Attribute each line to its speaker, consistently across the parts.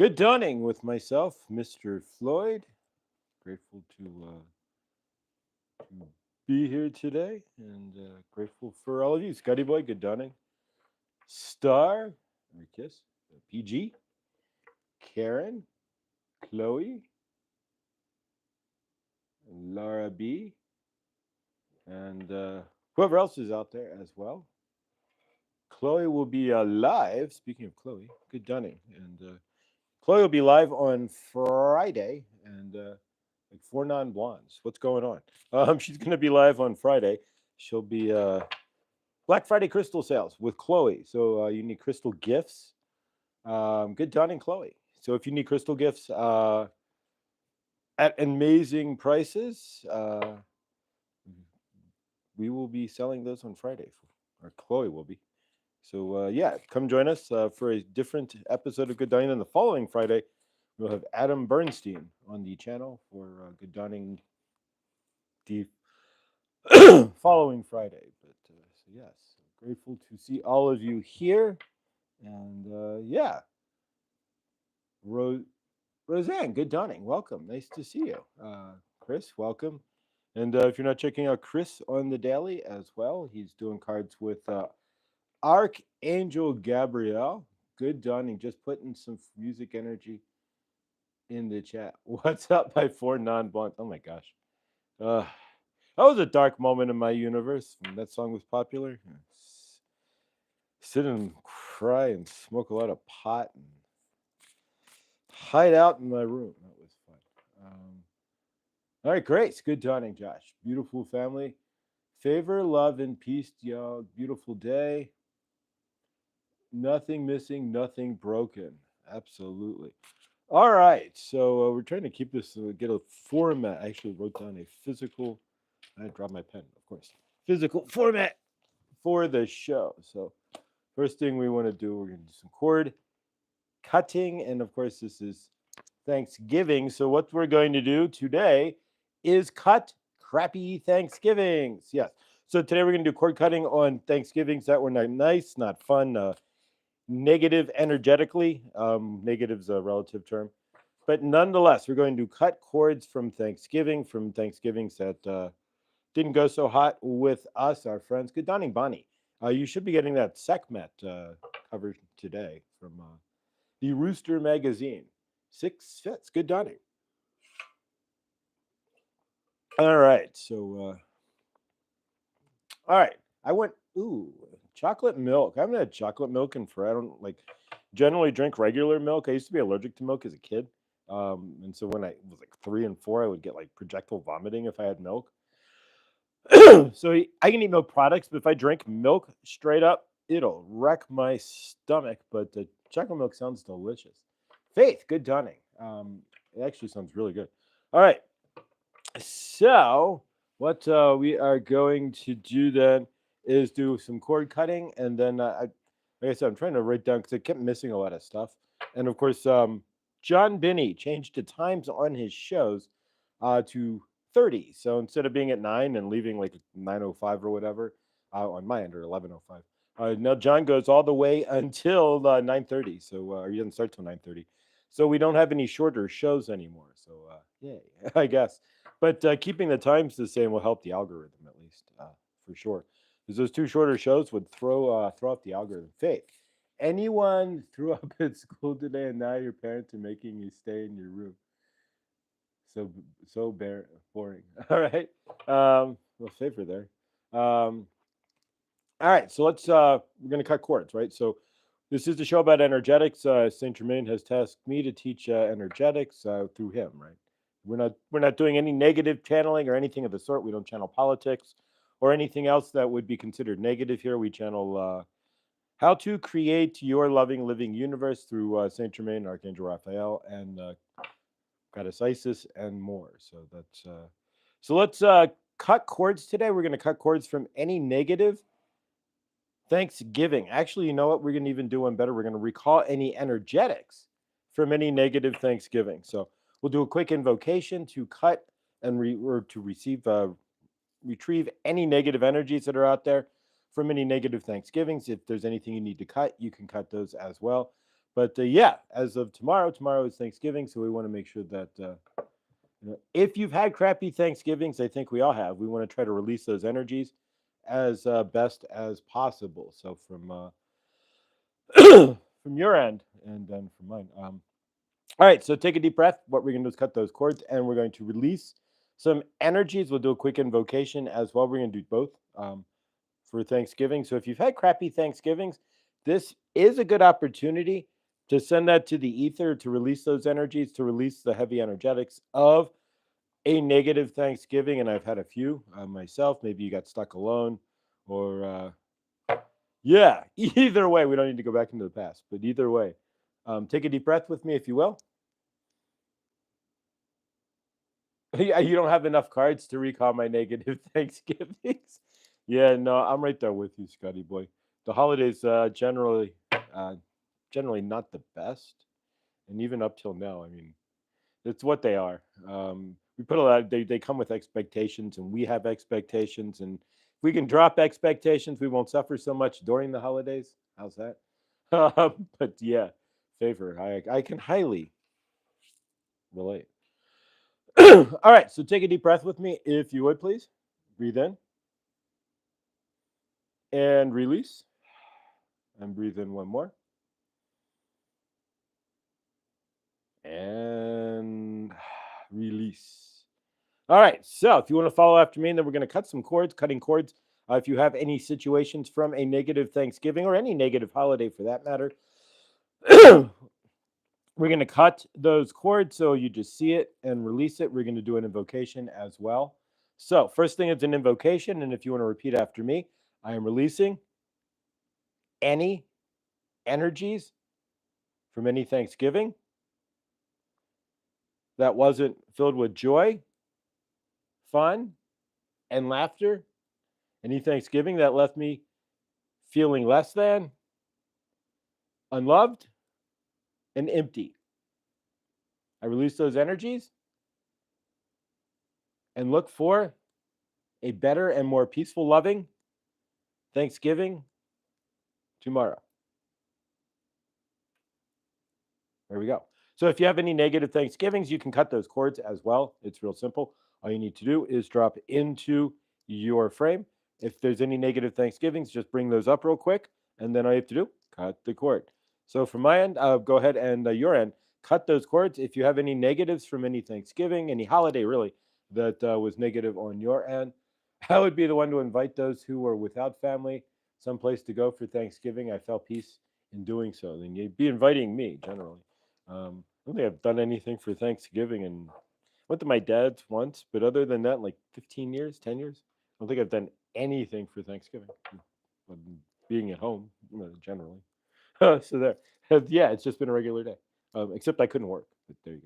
Speaker 1: Good dawning with myself, Mr. Floyd. Grateful to be here today and grateful for all of you. Scotty Boy, good dawning. Star, or Kiss, PG, Karen, Chloe, Laura B, and whoever else is out there as well. Chloe will be live. Speaking of Chloe, good dawning. And Chloe will be live on Friday, and like four non blondes. What's going on? She's going to be live on Friday. She'll be Black Friday crystal sales with Chloe. So you need crystal gifts. Good dawning, Chloe. So if you need crystal gifts at amazing prices, we will be selling those on Friday, or Chloe will be. So yeah, come join us for a different episode of Good Dawning. And the following Friday, we'll have Adam Bernstein on the channel for Good Dawning the following Friday. But so yes, grateful to see all of you here. And yeah, Roseanne, Good Dawning, welcome. Nice to see you. Chris, welcome. And if you're not checking out Chris on the daily as well, he's doing cards with Archangel Gabriel. Good dawning. Just putting some music energy in the chat. What's up, my four non-blonde? Oh my gosh. Uh, that was a dark moment in my universe when that song was popular. Sit and cry and smoke a lot of pot and hide out in my room. That was fun. All right, great. Good dawning, Josh. Beautiful family. Favor, love, and peace, y'all. Beautiful day. Nothing missing, nothing broken. Absolutely. All right. So we're trying to keep this, get a format. I actually wrote down a physical, I dropped my pen, of course. Physical format for the show. So, first thing we want to do, we're going to do some chord cutting. And of course, this is Thanksgiving. So, what we're going to do today is cut crappy Thanksgivings. Yes. So, today we're going to do chord cutting on Thanksgivings that were not nice, not fun, negative energetically. Negative's a relative term. But nonetheless, we're going to cut chords from Thanksgivings that didn't go so hot with us, our friends. Good dawning, Bonnie. You should be getting that Sekhmet cover today from the Rooster magazine. 6 fits. Good dawning. All right. So, all right. I went, chocolate milk. I haven't had chocolate milk in forever. I don't like generally drink regular milk. I used to be allergic to milk as a kid. And so when I was like 3 and 4, I would get like projectile vomiting if I had milk. So I can eat milk products, but if I drink milk straight up, it'll wreck my stomach. But the chocolate milk sounds delicious. Faith, good dawning. It actually sounds really good. All right. So what we are going to do then is do some chord cutting, and then like I said, I'm trying to write down because I kept missing a lot of stuff. And of course, John Binney changed the times on his shows to 30. So instead of being at 9 and leaving like 9:05 or whatever on my end, or 11:05, now John goes all the way until 9:30. So he doesn't start till 9:30. So we don't have any shorter shows anymore. So yay, I guess. But keeping the times the same will help the algorithm at least for sure. Because those two shorter shows would throw off the algorithm. Faith, anyone threw up at school today, and now your parents are making you stay in your room? So boring. All right. Well, favor there. All right. So we're gonna cut chords, right? So this is the show about energetics. Saint Germain has tasked me to teach energetics through him, right? We're not doing any negative channeling or anything of the sort. We don't channel politics or anything else that would be considered negative here. We channel how to create your loving living universe through Saint Germain, Archangel Raphael, and Goddess Isis, and more. So let's cut chords today. We're going to cut chords from any negative Thanksgiving. Actually, you know what? We're going to even do one better. We're going to recall any energetics from any negative Thanksgiving. So we'll do a quick invocation to cut and retrieve any negative energies that are out there from any negative Thanksgivings. If there's anything you need to cut, you can cut those as well. But yeah, as of tomorrow is Thanksgiving, so we want to make sure that if you've had crappy Thanksgivings, I think we all have. We want to try to release those energies as best as possible. So from your end, and then from mine. All right, so take a deep breath. What we're going to do is cut those cords, and we're going to release some energies. We'll do a quick invocation as well. We're going to do both for Thanksgiving. So if you've had crappy Thanksgivings, this is a good opportunity to send that to the ether, to release those energies, to release the heavy energetics of a negative Thanksgiving. And I've had a few myself. Maybe you got stuck alone, or yeah, either way, we don't need to go back into the past, but either way, take a deep breath with me, if you will. Yeah, you don't have enough cards to recall my negative Thanksgivings. Yeah, no, I'm right there with you, Scotty boy. The holidays uh, generally not the best, and even up till now, I mean, it's what they are. We put a lot. They come with expectations, and we have expectations, and if we can drop expectations, we won't suffer so much during the holidays. How's that? But yeah, favor. I can highly relate. All right, so take a deep breath with me, if you would, please. Breathe in and release, and breathe in one more, and release. All right, so if you want to follow after me, and then we're going to cut some cords, cutting cords. If you have any situations from a negative Thanksgiving or any negative holiday for that matter, we're going to cut those cords so you just see it and release it. We're going to do an invocation as well. So, first thing is an invocation. And if you want to repeat after me, I am releasing any energies from any Thanksgiving that wasn't filled with joy, fun, and laughter. Any Thanksgiving that left me feeling less than, unloved, and empty. I release those energies and look for a better and more peaceful, loving Thanksgiving tomorrow. There we go. So if you have any negative Thanksgivings, you can cut those cords as well. It's real simple. All you need to do is drop into your frame. If there's any negative Thanksgivings, just bring those up real quick, and then all you have to do, cut the cord. So from my end, go ahead and your end, cut those cords. If you have any negatives from any Thanksgiving, any holiday really, that was negative on your end, I would be the one to invite those who are without family someplace to go for Thanksgiving. I felt peace in doing so. Then you'd be inviting me generally. I don't think I've done anything for Thanksgiving, and went to my dad's once, but other than that, like 15 years, 10 years, I don't think I've done anything for Thanksgiving. Being at home, generally. So there, yeah, it's just been a regular day. Except I couldn't work, but there you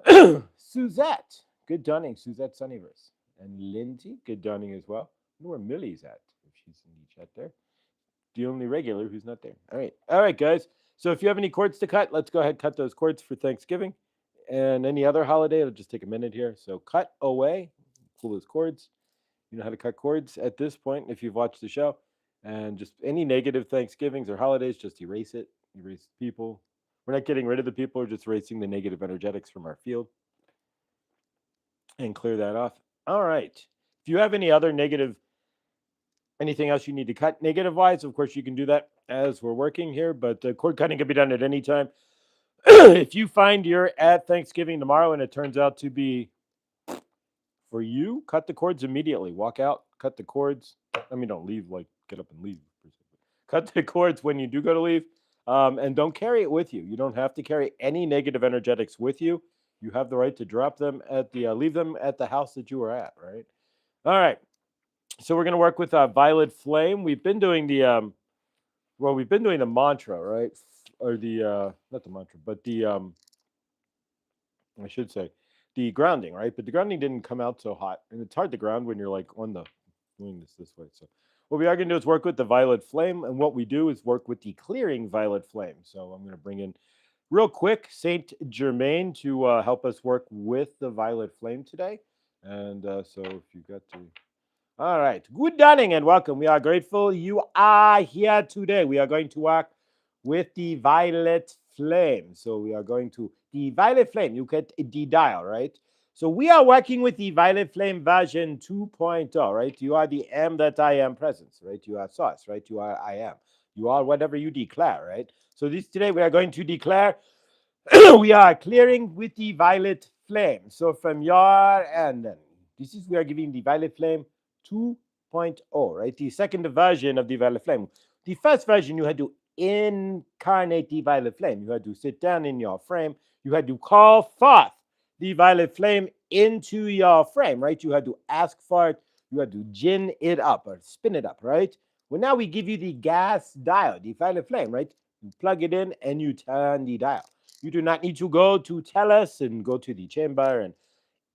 Speaker 1: go. Suzette, good dawning, Suzette Sunnyverse. And Lindsay, good dawning as well. I wonder where Millie's at, if she's in the chat there. The only regular who's not there. All right, guys. So if you have any cords to cut, let's go ahead and cut those cords for Thanksgiving. And any other holiday, it'll just take a minute here. So cut away, pull those cords. You know how to cut cords at this point if you've watched the show. And just any negative Thanksgivings or holidays, just erase it. Erase people. We're not getting rid of the people, we're just erasing the negative energetics from our field. And clear that off. All right. If you have any other negative, anything else you need to cut negative wise, of course, you can do that as we're working here, but cord cutting can be done at any time. If you find you're at Thanksgiving tomorrow and it turns out to be for you, cut the cords immediately. Walk out, cut the cords. I mean, don't leave, like get up and leave. Cut the cords when you do go to leave, and don't carry it with you. You don't have to carry any negative energetics with you. You have the right to drop them at the, leave them at the house that you were at, right? All right. So we're going to work with Violet Flame. We've been doing the, we've been doing the mantra, right? Or the, not the mantra, but the, I should say, the grounding, right? But the grounding didn't come out so hot. And it's hard to ground when you're like on the, doing this way. So what we are going to do is work with the Violet Flame. And what we do is work with the clearing Violet Flame. So I'm going to bring in real quick Saint Germain to help us work with the Violet Flame today. And so if you got to... All right. Good dawning and welcome. We are grateful you are here today. We are going to work with the violet flame. So we are going to the violet flame. You get the dial, right? So we are working with the violet flame version 2.0, right? You are the am that I am presence, right? You are source, right? You are I am. You are whatever you declare, right? So today we are going to declare we are clearing with the violet flame. So from your end, we are giving the violet flame 2.0, right? The second version of the violet flame. The first version, you had to incarnate the violet flame. You had to sit down in your frame. You had to call forth the violet flame into your frame, right? You had to ask for it. You had to gin it up or spin it up, right? Well, now we give you the gas dial, the violet flame, right? You plug it in and you turn the dial. You do not need to go to Tellus and go to the chamber and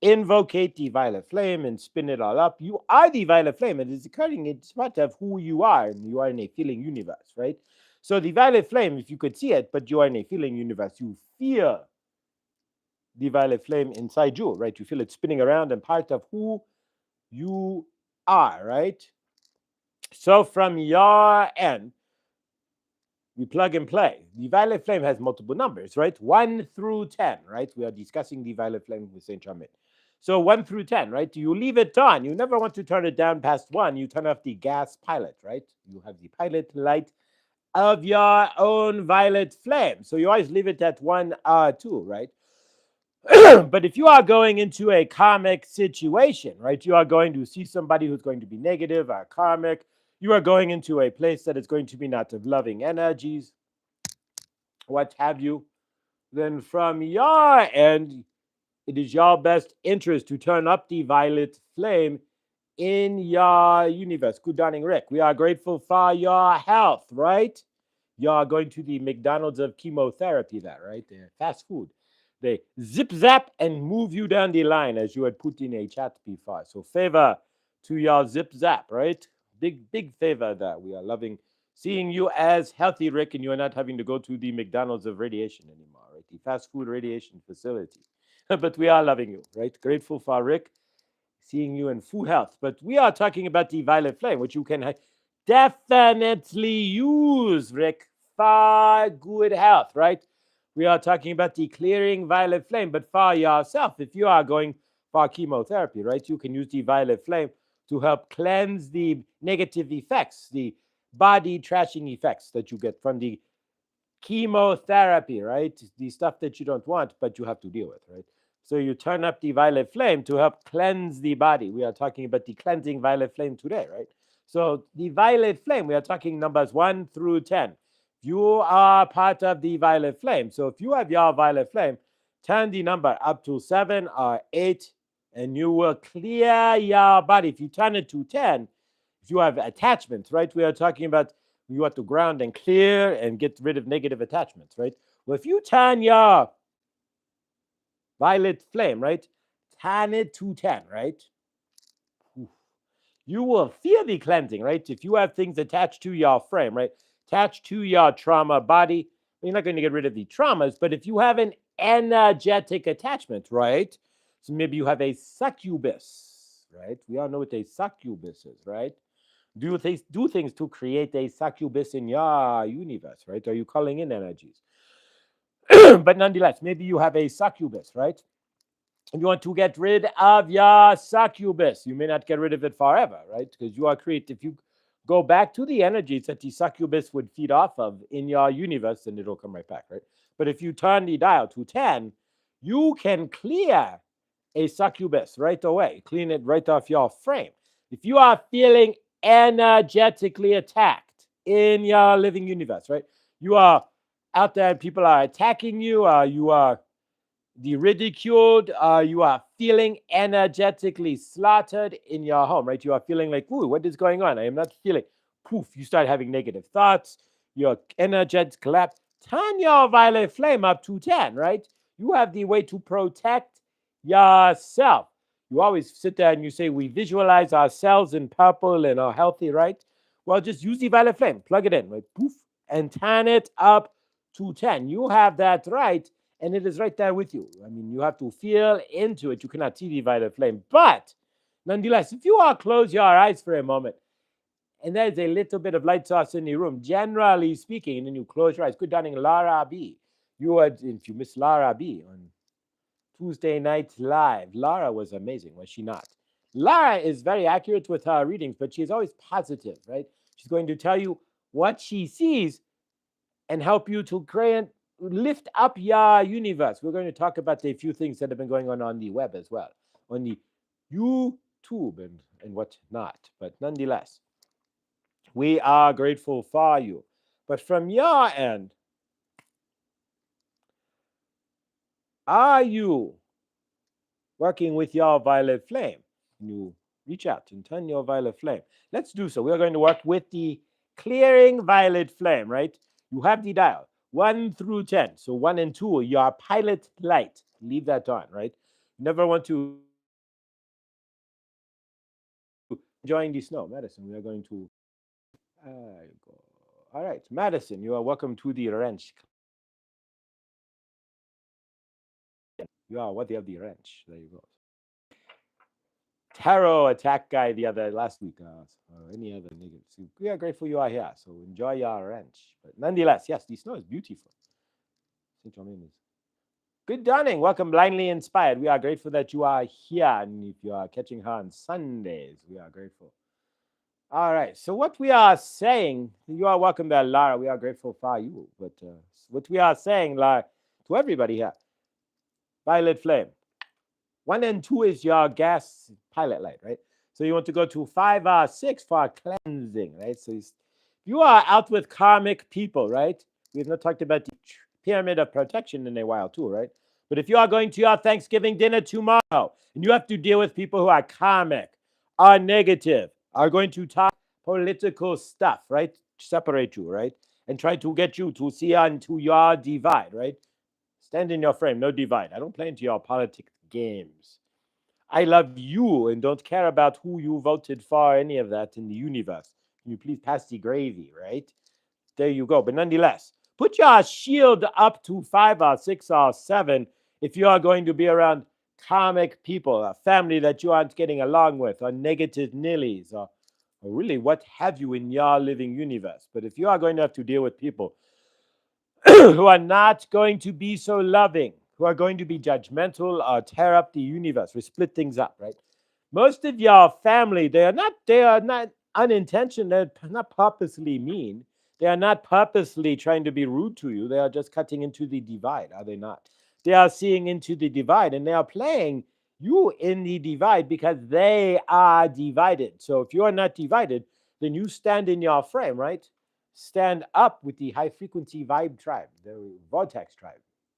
Speaker 1: invocate the violet flame and spin it all up. You are the violet flame. It is occurring. It's part of who you are, and you are in a feeling universe, right? So the violet flame, if you could see it, but you are in a feeling universe, you feel the violet flame inside you, right? You feel it spinning around and part of who you are, right? So from your end, we plug and play. The violet flame has multiple numbers, right? 1 through 10, right? We are discussing the violet flame with Saint Germain. So 1 through 10, right? You leave it on. You never want to turn it down past 1. You turn off the gas pilot, right? You have the pilot light of your own violet flame. So you always leave it at 1 or 2, right? But if you are going into a karmic situation, right? You are going to see somebody who's going to be negative or karmic. You are going into a place that is going to be not of loving energies, what have you, then from your end, it is your best interest to turn up the violet flame in your universe. Good morning, Rick. We are grateful for your health, right? You are going to the McDonald's of chemotherapy there, right? They're fast food. They zip zap and move you down the line as you had put in a chat before. So favor to your zip zap, right? Big favor there. We are loving seeing you as healthy, Rick, and you are not having to go to the McDonald's of radiation anymore, right? The fast food radiation facility. But we are loving you, right? Grateful for Rick, seeing you in full health. But we are talking about the violet flame, which you can definitely use, Rick, for good health, right? We are talking about the clearing violet flame, but for yourself, if you are going for chemotherapy, right, you can use the violet flame to help cleanse the negative effects, the body trashing effects that you get from the chemotherapy, right? The stuff that you don't want, but you have to deal with, right? So you turn up the violet flame to help cleanse the body. We are talking about the cleansing violet flame today, right? So the violet flame, we are talking numbers 1 through 10. You are part of the violet flame. So if you have your violet flame, turn the number up to 7 or 8, and you will clear your body. If you turn it to 10, if you have attachments, right? We are talking about you have to ground and clear and get rid of negative attachments, right? Well, if you turn your violet flame, right? Turn it to 10, right? You will feel the cleansing, right? If you have things attached to your frame, right? Attached to your trauma body, you're not going to get rid of the traumas, but if you have an energetic attachment, right? So maybe you have a succubus, right? We all know what a succubus is, right? Do things to create a succubus in your universe, right? Are you calling in energies? But nonetheless, maybe you have a succubus, right? And you want to get rid of your succubus. You may not get rid of it forever, right? Because you are creative. If you go back to the energies that the succubus would feed off of in your universe, then it'll come right back, right? But if you turn the dial to 10, you can clear a succubus right away, clean it right off your frame. If you are feeling energetically attacked in your living universe, right? You are out there, people are attacking you, you are the ridiculed, you are feeling energetically slaughtered in your home, right? You are feeling like, ooh, what is going on? I am not feeling. Poof, you start having negative thoughts, your energets collapse. Turn your violet flame up to 10, right? You have the way to protect yourself. You always sit there and you say, we visualize ourselves in purple and are healthy, right? Well, just use the violet flame, plug it in, right? Poof, and turn it up to 10. You have that right, and it is right there with you. I mean, you have to feel into it. You cannot see the violet flame. But nonetheless, if you are close your eyes for a moment And there's a little bit of light source in the room, generally speaking. And then you close your eyes. Good morning, Lara B. If you missed Lara B on Tuesday Night Live, Lara was amazing, was she not? Lara is very accurate with her readings, but she's always positive, right? She's going to tell you what she sees and help you to lift up your universe. We're going to talk about a few things that have been going on the web as well, on the YouTube and what not. But nonetheless, we are grateful for you. But from your end, are you working with your violet flame? You reach out and turn your violet flame. Let's do so. We are going to work with the clearing violet flame, right? You have the dial 1 through 10. So 1 and 2, your pilot light. Leave that on, right? You never want to join the snow. Madison, we are going to. All right, Madison, you are welcome to the ranch. You are worthy of the ranch. There you go. Tarot attack guy last week, or any other niggas. So we are grateful you are here. So enjoy your ranch. But nonetheless, yes, the snow is beautiful. St. Germain is. Good dawning. Welcome, Blindly Inspired. We are grateful that you are here. And if you are catching her on Sundays, we are grateful. All right. So what we are saying, you are welcome there, Lara. We are grateful for you. But what we are saying, Lara, to everybody here, violet flame. 1 and 2 is your gas pilot light, right? So you want to go to 5 or 6 for cleansing, right? So you are out with karmic people, right? We've not talked about the pyramid of protection in a while too, right? But if you are going to your Thanksgiving dinner tomorrow and you have to deal with people who are karmic, are negative, are going to talk political stuff, right? Separate you, right? And try to get you to see onto your divide, right? Stand in your frame, no divide. I don't play into your politics games. I love you and don't care about who you voted for, any of that in the universe. Can you please pass the gravy, right? There you go. But nonetheless, put your shield up to 5 or 6 or 7 if you are going to be around karmic people, a family that you aren't getting along with, or negative nillies, or really what have you in your living universe. But if you are going to have to deal with people who are not going to be so loving, who are going to be judgmental or tear up the universe, we split things up, right? Most of your family, they are not unintentional, they're not purposely mean. They are not purposely trying to be rude to you. They are just cutting into the divide, are they not? They are seeing into the divide and they are playing you in the divide because they are divided. So if you are not divided, then you stand in your frame, right? Stand up with the high frequency vibe tribe, the vortex tribe.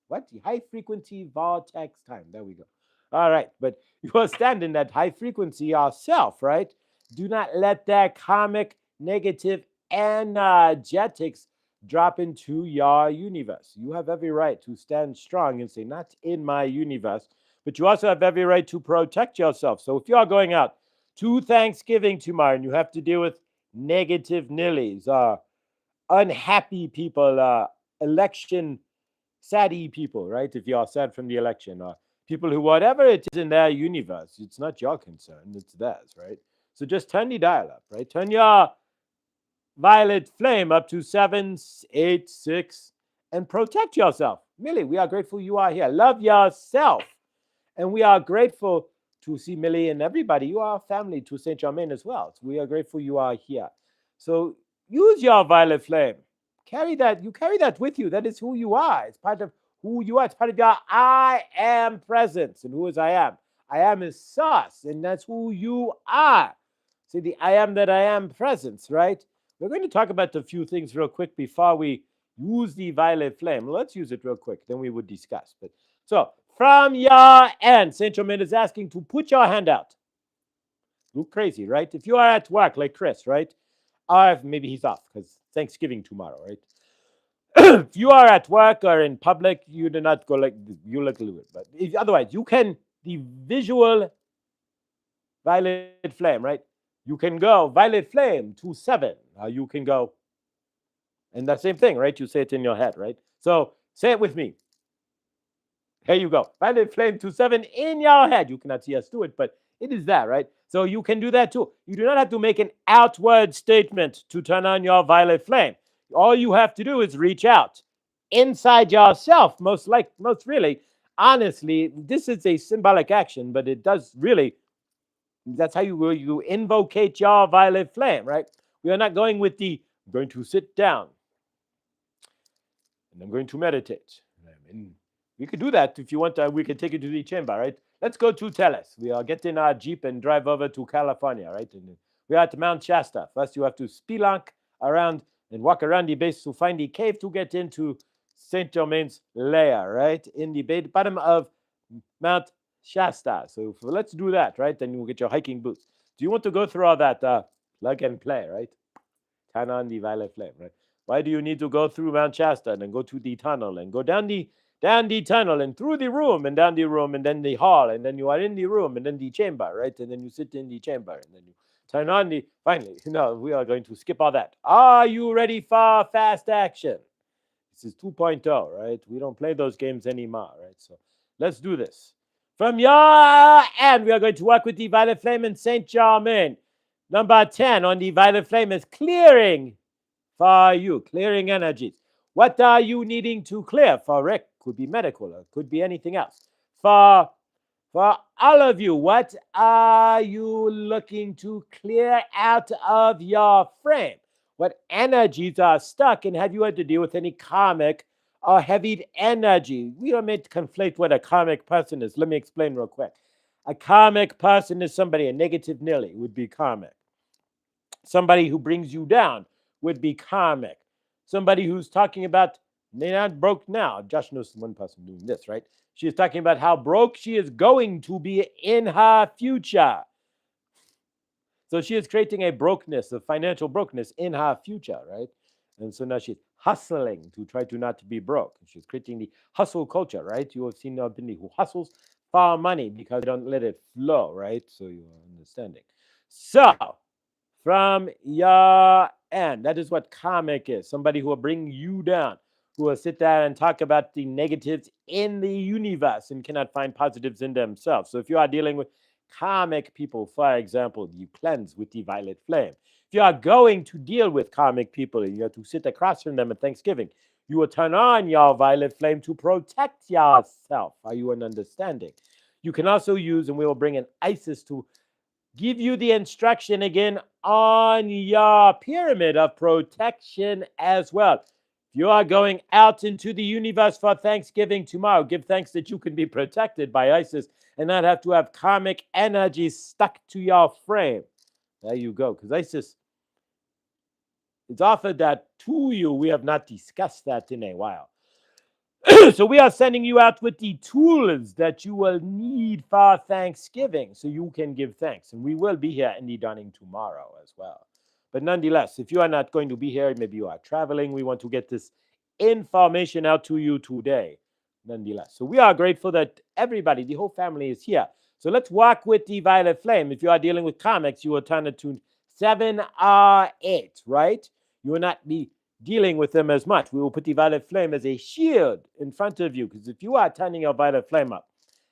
Speaker 1: What? The high frequency vortex time. There we go. All right. But you are standing that high frequency yourself, right? Do not let that karmic negative energetics drop into your universe. You have every right to stand strong and say, not in my universe, but you also have every right to protect yourself. So if you are going out to Thanksgiving tomorrow and you have to deal with negative nillies, unhappy people, election saddy people, right? If you are sad from the election, or people who, whatever it is in their universe, it's not your concern, it's theirs, right? So just turn the dial up, right? Turn your violet flame up to 7, 8, 6, and protect yourself. Millie, we are grateful you are here. Love yourself. And we are grateful to see Millie and everybody. You are family to St. Germain as well. So we are grateful you are here. So use your violet flame. Carry that. You carry that with you. That is who you are. It's part of who you are. It's part of your I am presence. And who is I am? I am is sauce, and that's who you are. See, the I am that I am presence, right? We're going to talk about a few things real quick before we use the violet flame. Let's use it real quick, then we would discuss. But so from your end, St. Germain is asking to put your hand out. Look crazy, right? If you are at work like Chris, right? Or maybe he's off because Thanksgiving tomorrow, right? If you are at work or in public, you do not go like this. You look a little bit. But otherwise, you can, the visual violet flame, right? You can go violet flame to 7. You can go, and the same thing, right? You say it in your head, right? So say it with me. Here you go. Violet flame to 7 in your head. You cannot see us do it, but It is that, right? So you can do that too. You do not have to make an outward statement to turn on your violet flame. All you have to do is reach out inside yourself. Most really, honestly, this is a symbolic action, but it does really. That's how you invocate your violet flame, right? We are not going with the I'm going to sit down and I'm going to meditate. And we could do that if you want. We can take you to the chamber, right? Let's go to Teles. We are getting our Jeep and drive over to California, right? And we are at Mount Shasta. First, you have to spelunk around and walk around the base to find the cave to get into Saint Germain's lair, right? In the bottom of Mount Shasta. So let's do that, right? Then you'll get your hiking boots. Do you want to go through all that? Plug and play, right? Turn on the violet flame, right? Why do you need to go through Mount Shasta and then go to the tunnel and go down the tunnel and through the room and down the room and then the hall and then you are in the room and then the chamber, right? And then you sit in the chamber and then you turn on the finally. No, we are going to skip all that. Are you ready for fast action? This is 2.0, right? We don't play those games anymore, right? So let's do this. From your end, we are going to work with the violet flame in Saint Germain. Number 10 on the violet flame is clearing for you, clearing energies. What are you needing to clear? For Rick, could be medical, or could be anything else. For all of you, what are you looking to clear out of your frame? What energies are stuck, and have you had to deal with any karmic or heavy energy? We don't meant to conflate what a karmic person is. Let me explain real quick. A karmic person is somebody, a negative Nilly would be karmic. Somebody who brings you down would be karmic. Somebody who's talking about they're not broke now. Josh knows one person doing this, right? She is talking about how broke she is going to be in her future. So she is creating a brokenness, a financial brokenness in her future, right? And so now she's hustling to try to not be broke. She's creating the hustle culture, right? You have seen somebody who hustles for money because they don't let it flow, right? So you are understanding. So from your end, that is what karmic is. Somebody who will bring you down, who will sit there and talk about the negatives in the universe and cannot find positives in themselves. So if you are dealing with karmic people, for example, you cleanse with the violet flame. If you are going to deal with karmic people and you have to sit across from them at Thanksgiving, you will turn on your violet flame to protect yourself. Are you an understanding? You can also use, and we will bring in Isis to give you the instruction again on your pyramid of protection as well. If you are going out into the universe for Thanksgiving tomorrow, give thanks that you can be protected by Isis and not have to have karmic energy stuck to your frame. There you go, because Isis is offered that to you. We have not discussed that in a while. So we are sending you out with the tools that you will need for Thanksgiving so you can give thanks. And we will be here in the dawning tomorrow as well. But nonetheless, if you are not going to be here, maybe you are traveling, we want to get this information out to you today. Nonetheless. So we are grateful that everybody, the whole family is here. So let's walk with the violet flame. If you are dealing with comics, you will turn it to 7 or 8, right? You will not be dealing with them as much. We will put the violet flame as a shield in front of you, because if you are turning your violet flame up,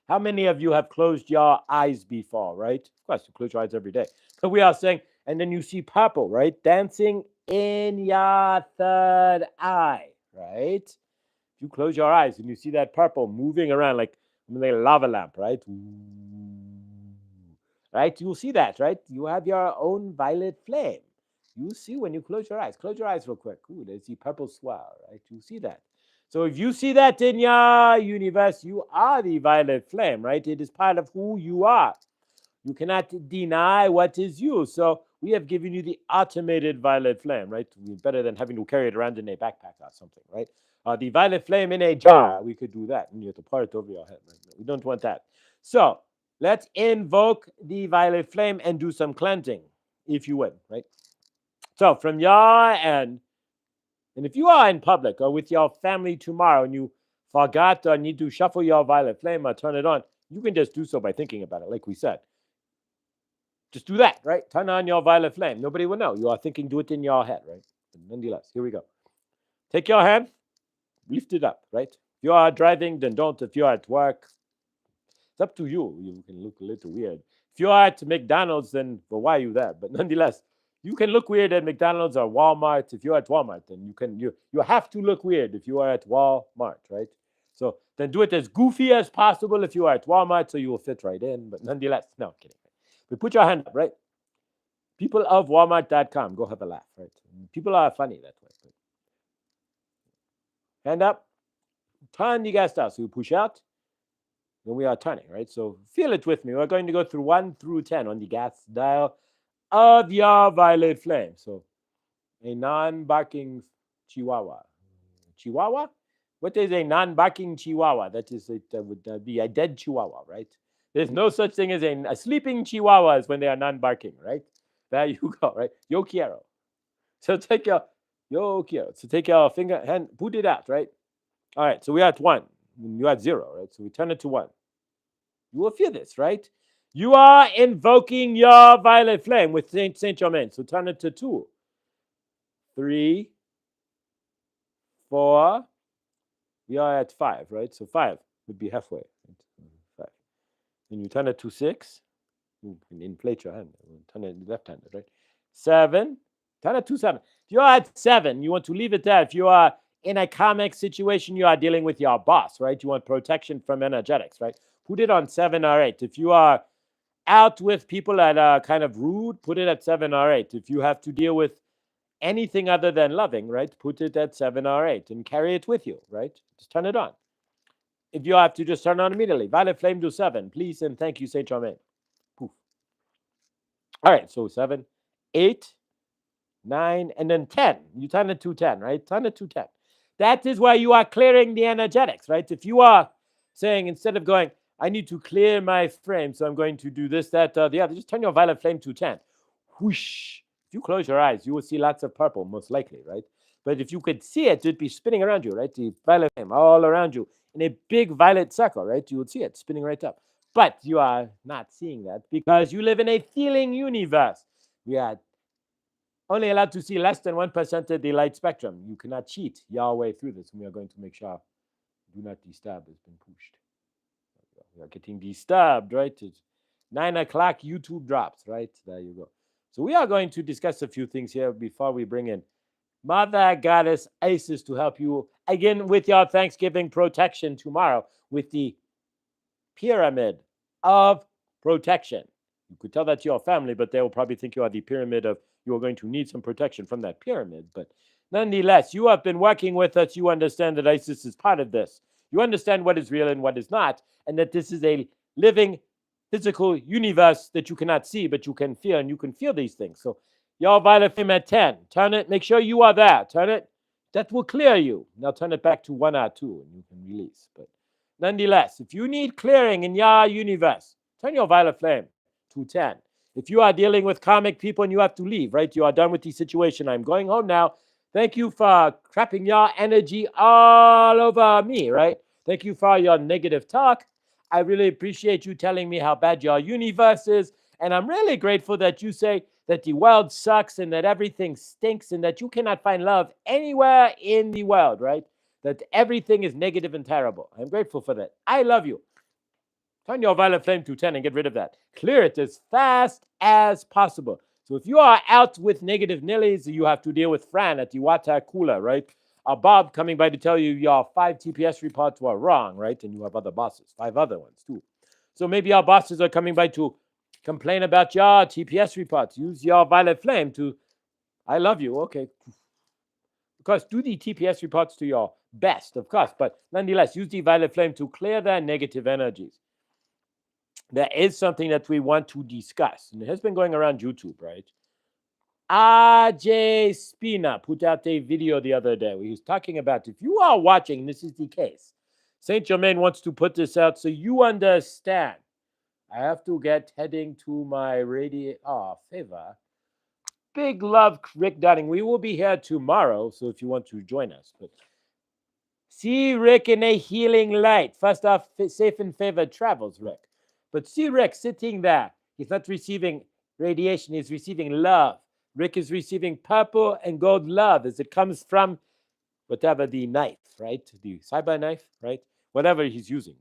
Speaker 1: how many of you have closed your eyes before, right? Of course, you close your eyes every day. But we are saying, and then you see purple, right? Dancing in your third eye, right? You close your eyes and you see that purple moving around like a lava lamp, right? Right? You'll see that, right? You have your own violet flame. You see when you close your eyes. Close your eyes real quick. Ooh, there's the purple swirl, right? You see that. So if you see that in your universe, you are the violet flame, right? It is part of who you are. You cannot deny what is you. So we have given you the automated violet flame, right? Better than having to carry it around in a backpack or something, right? The violet flame in a jar, we could do that. And you have to pour it over your head. Right? We don't want that. So let's invoke the violet flame and do some cleansing, if you would, right? So from your end, and if you are in public or with your family tomorrow and you forgot or need to shuffle your violet flame or turn it on, you can just do so by thinking about it, like we said. Just do that, right? Turn on your violet flame. Nobody will know. You are thinking, do it in your head, right? But nonetheless, here we go. Take your hand, lift it up, right? If you are driving, then don't. If you are at work, it's up to you. You can look a little weird If you're at McDonald's, then well, why are you there? But nonetheless, you can look weird at McDonald's or Walmart. If you're at Walmart, then you have to look weird if you are at Walmart, right? So then do it as goofy as possible if you are at Walmart, so you will fit right in. But nonetheless, no, I'm kidding. But put your hand up, right? People of Walmart.com, go have a laugh, right? People are funny that way. Hand up, turn the gas down. So you push out, then we are turning, right? So feel it with me. We're going to go through 1 through 10 on the gas dial of your violet flame. So a non-barking chihuahua. Chihuahua? What is a non-barking chihuahua? That is, it would be a dead chihuahua, right? There's no such thing as a sleeping chihuahua is when they are non-barking, right? There you go, right? Yo quiero. So take your, yo quiero. So take your finger, hand, put it out, right? All right, so we're at 1. You're at 0, right? So we turn it to 1. You will feel this, right? You are invoking your violet flame with Saint Germain. So turn it to 2, 3, 4. We are at 5, right? So 5 would be halfway. 5. Then you turn it to 6. You can inflate your hand. Turn it left-handed, right? 7. Turn it to 7. If you're at 7, you want to leave it there. If you are in a karmic situation, you are dealing with your boss, right? You want protection from energetics, right? Put it on 7 or 8. If you are out with people that are kind of rude, put it at 7 or 8. If you have to deal with anything other than loving, right, put it at 7 or 8 and carry it with you, right? Just turn it on. If you have to, just turn it on immediately. Violet flame to 7. Please and thank you, Saint Germain. Poof. All right, so 7, 8, 9, and then 10. You turn it to 10, right? Turn it to 10. That is where you are clearing the energetics, right? If you are saying, instead of going, I need to clear my frame, so I'm going to do this, that, the other, just turn your violet flame to 10. Whoosh. If you close your eyes, you will see lots of purple, most likely, right? But if you could see it, it'd be spinning around you, right? The violet flame all around you in a big violet circle, right? You would see it spinning right up. But you are not seeing that because you live in a feeling universe. We are only allowed to see less than 1% of the light spectrum. You cannot cheat your way through this. We are going to make sure do not disturb has been pushed. We are getting disturbed, right? It's 9 o'clock, YouTube drops, right? There you go. So we are going to discuss a few things here before we bring in Mother Goddess Isis to help you again with your Thanksgiving protection tomorrow with the pyramid of protection. You could tell that to your family, but they will probably think you are the pyramid of you are going to need some protection from that pyramid. But nonetheless, you have been working with us. You understand that Isis is part of this. You understand what is real and what is not, and that this is a living physical universe that you cannot see, but you can feel, and you can feel these things. So your violet flame at 10. Turn it. Make sure you are there. Turn it. That will clear you. Now turn it back to 1 or 2, and you can release. But nonetheless, if you need clearing in your universe, turn your violet flame to 10. If you are dealing with karmic people and you have to leave, right? You are done with the situation. I'm going home now. Thank you for crapping your energy all over me, right? Thank you for your negative talk. I really appreciate you telling me how bad your universe is. And I'm really grateful that you say that the world sucks and that everything stinks and that you cannot find love anywhere in the world, right? That everything is negative and terrible. I'm grateful for that. I love you. Turn your violet flame to 10 and get rid of that. Clear it as fast as possible. So if you are out with negative Nillies, you have to deal with Fran at the water cooler, right? Bob coming by to tell you your 5 TPS reports were wrong, right? And you have other bosses, 5 other ones too. So maybe our bosses are coming by to complain about your TPS reports. Use your violet flame to, I love you, okay. Of course, do the TPS reports to your best, of course, but nonetheless, use the violet flame to clear their negative energies. There is something that we want to discuss, and it has been going around YouTube, right? RJ Spina put out a video the other day where he was talking about, if you are watching, this is the case. Saint Germain wants to put this out so you understand. I have to get heading to my favor. Big love, Rick Dunning. We will be here tomorrow, so if you want to join us. But see Rick in a healing light. First off, safe and favored travels, Rick. But see Rick sitting there. He's not receiving radiation. He's receiving love. Rick is receiving purple and gold love as it comes from whatever the knife, right? The cyber knife, right? Whatever he's using.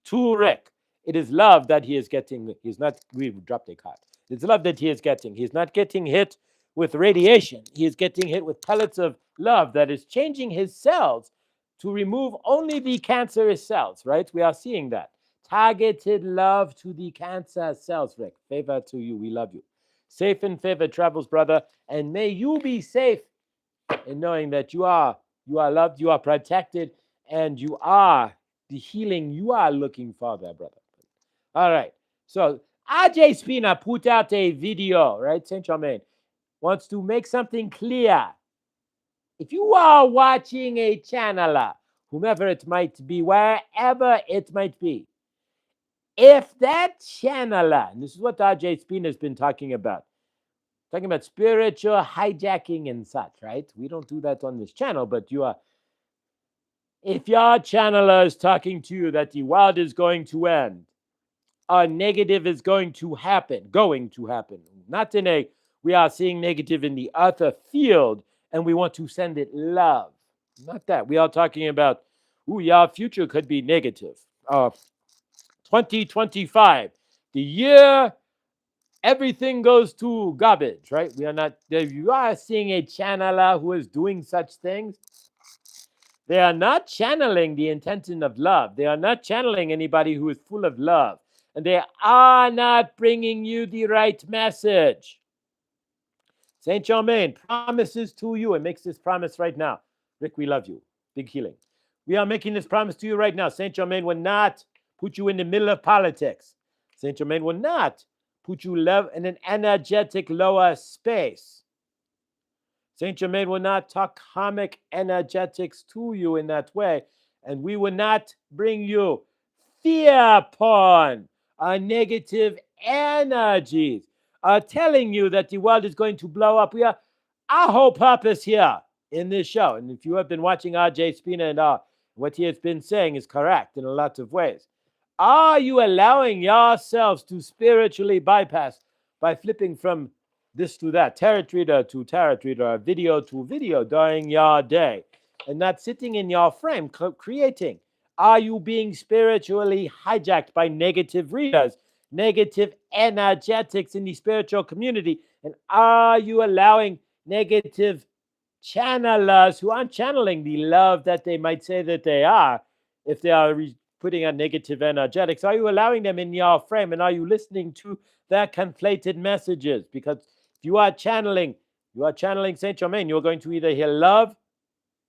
Speaker 1: To Rick. It is love that he is getting. He's not, we dropped a card. It's love that he is getting. He's not getting hit with radiation. He is getting hit with pellets of love that is changing his cells to remove only the cancerous cells, right? We are seeing that. Targeted love to the cancer cells, Rick. Favor to you. We love you. Safe and favor travels, brother. And may you be safe in knowing that you are loved, you are protected, and you are the healing you are looking for there, brother. All right. So RJ Spina put out a video, right? Saint Germain wants to make something clear. If you are watching a channeler, whomever it might be, wherever it might be, if that channeler, and this is what RJ Spina has been talking about spiritual hijacking and such, right? We don't do that on this channel, but if your channeler is talking to you that the world is going to end, or negative is going to happen, not in a, we are seeing negative in the other field, and we want to send it love. Not that. We are talking about, your future could be negative. 2025, the year everything goes to garbage, right? We are not, if you are seeing a channeler who is doing such things, they are not channeling the intention of love. They are not channeling anybody who is full of love. And they are not bringing you the right message. Saint Germain promises to you and makes this promise right now. Rick, we love you. Big healing. We are making this promise to you right now. Saint Germain will not put you in the middle of politics. Saint Germain will not put you in an energetic lower space. Saint Germain will not talk karmic energetics to you in that way. And we will not bring you fear porn, negative energies, telling you that the world is going to blow up. Our whole purpose here in this show, and if you have been watching RJ Spina and what he has been saying is correct in a lot of ways. Are you allowing yourselves to spiritually bypass by flipping from this to that, tarot reader to tarot reader, video to video during your day, and not sitting in your frame creating? Are you being spiritually hijacked by negative readers, negative energetics in the spiritual community? And are you allowing negative channelers who aren't channeling the love that they might say that they are, if they are putting out negative energetics, are you allowing them in your frame? And are you listening to their conflated messages? Because if you are channeling Saint Germain, you're going to either hear love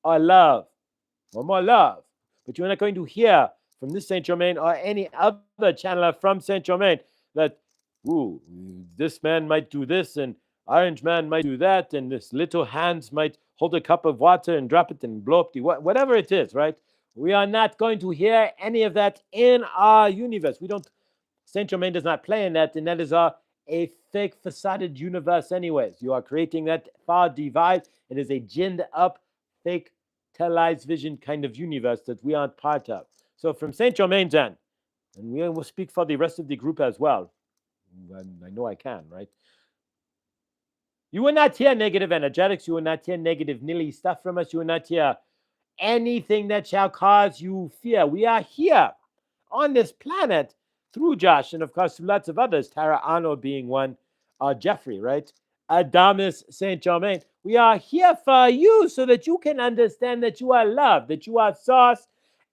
Speaker 1: or more love. But you're not going to hear from this Saint Germain or any other channeler from Saint Germain that, this man might do this and Orange Man might do that, and this little hands might hold a cup of water and drop it and blow up whatever it is, right? We are not going to hear any of that in our universe. Saint Germain does not play in that, and that is a fake facaded universe anyways. You are creating that far divide. It is a ginned up, fake televised vision kind of universe that we aren't part of. So from Saint Germain's end, and we will speak for the rest of the group as well. I know I can, right? You will not hear negative energetics. You will not hear negative nilly stuff from us. You will not hear anything that shall cause you fear. We are here on this planet through Josh and, of course, lots of others, Tara Arnold being one, Jeffrey, right? Adamus Saint Germain. We are here for you so that you can understand that you are loved, that you are source,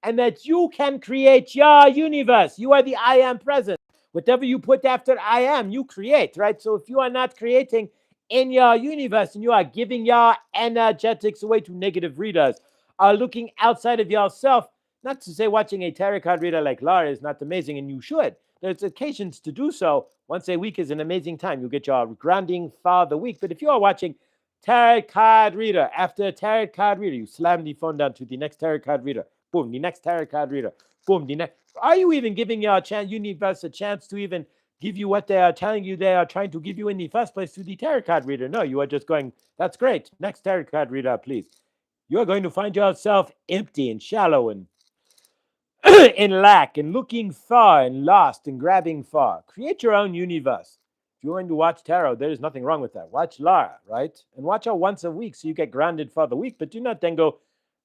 Speaker 1: and that you can create your universe. You are the I am present. Whatever you put after I am, you create, right? So if you are not creating in your universe and you are giving your energetics away to negative readers, are looking outside of yourself, not to say watching a tarot card reader like Laura is not amazing, and you should. There's occasions to do so. Once a week is an amazing time. You'll get your grounding for the week. But if you are watching tarot card reader after tarot card reader, you slam the phone down to the next tarot card reader. Boom, the next tarot card reader. Boom, the next. Are you even giving your universe a chance to even give you what they are telling you they are trying to give you in the first place to the tarot card reader? No, you are just going, that's great. Next tarot card reader, please. You're going to find yourself empty and shallow and in lack and looking far and lost and grabbing far. Create your own universe. If you're going to watch tarot, there is nothing wrong with that. Watch Lara, right? And watch her once a week so you get grounded for the week. But do not then go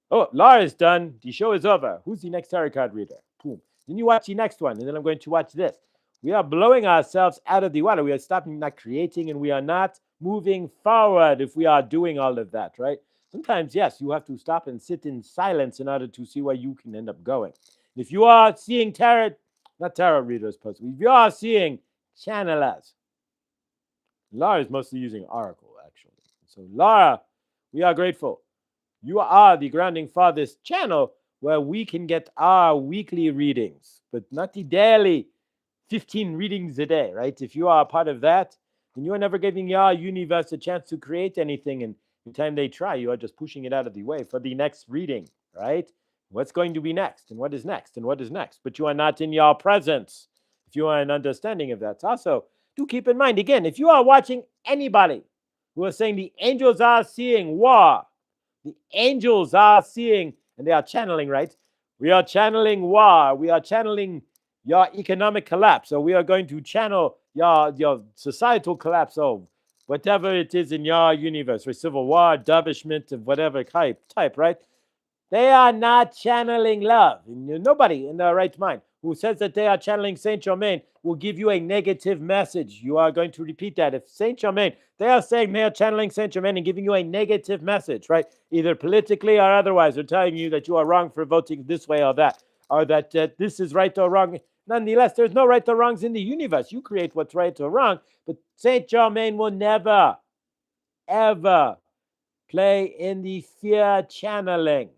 Speaker 1: Oh, Laura's done. The show is over. Who's the next tarot card reader? Boom. Then you watch the next one, and then I'm going to watch this. We are blowing ourselves out of the water. We are stopping, not creating, and we are not moving forward if we are doing all of that, right? Sometimes, yes, you have to stop and sit in silence in order to see where you can end up going. If you are seeing tarot, not tarot readers, possibly, if you are seeing channelers, Laura is mostly using Oracle, actually. So, Laura, we are grateful. You are the grounding for this channel where we can get our weekly readings, but not the daily 15 readings a day, right? If you are a part of that, then you are never giving your universe a chance to create anything. And every time they try, you are just pushing it out of the way for the next reading, right? What's going to be next? And what is next? And what is next? But you are not in your presence. If you are an understanding of that. Also, do keep in mind, again, if you are watching anybody who is saying the angels are seeing war, the angels are seeing, and they are channeling, right? We are channeling war. We are channeling your economic collapse. So we are going to channel your societal collapse. So whatever it is in your universe, for civil war, dervishment of whatever type, right? They are not channeling love. Nobody in their right mind who says that they are channeling Saint Germain will give you a negative message. You are going to repeat that. If Saint Germain, they are saying they are channeling Saint Germain and giving you a negative message, right? Either politically or otherwise, they're telling you that you are wrong for voting this way or that, or that this is right or wrong. Nonetheless, there's no right or wrongs in the universe. You create what's right or wrong, but Saint Germain will never, ever play in the fear channeling.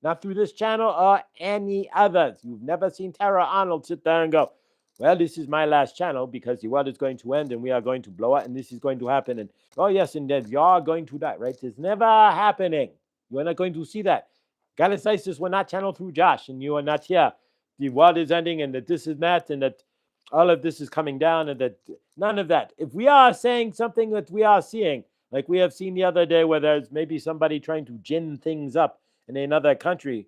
Speaker 1: Not through this channel or any others. You've never seen Tara Arnold sit there and go, well, this is my last channel because the world is going to end and we are going to blow up and this is going to happen. And oh, yes, and then you're going to die, right? It's never happening. You're not going to see that. Goddess Isis will not channel through Josh and you are not here. The world is ending and that this is that and that all of this is coming down and that none of that. If we are saying something that we are seeing, like we have seen the other day where there's maybe somebody trying to gin things up in another country,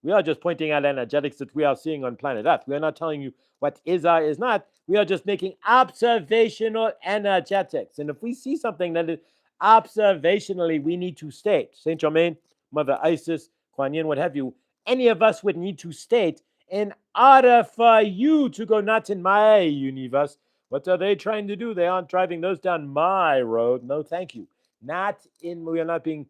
Speaker 1: we are just pointing out energetics that we are seeing on planet Earth. We are not telling you what is or is not. We are just making observational energetics. And if we see something that is observationally, we need to state. Saint Germain, Mother Isis, Kuan Yin, what have you, any of us would need to state in order for you to go not in my universe. What are they trying to do? They aren't driving those down my road. No, thank you. We are not being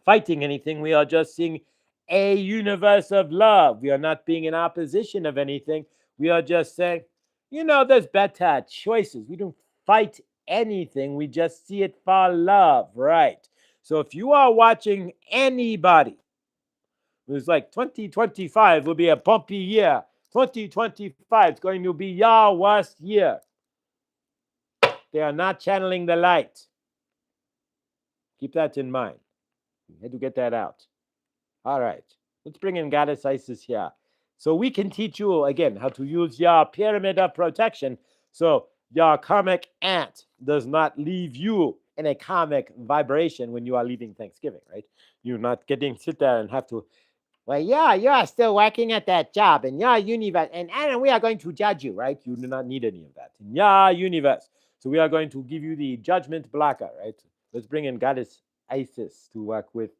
Speaker 1: fighting anything. We are just seeing a universe of love. We are not being in opposition of anything. We are just saying, there's better choices. We don't fight anything. We just see it for love, right? So if you are watching anybody who's like 2025 will be a bumpy year, 2025 is going to be your worst year, they are not channeling the light. Keep that in mind. You had to get that out. All right. Let's bring in Goddess Isis here. So we can teach you, again, how to use your pyramid of protection so your karmic ant does not leave you in a karmic vibration when you are leaving Thanksgiving, right? You're not getting sit there and have to, well, yeah, you're still working at that job and your universe, and we are going to judge you, right? You do not need any of that in your universe. So we are going to give you the judgment blocker, right? Let's bring in Goddess Isis to work with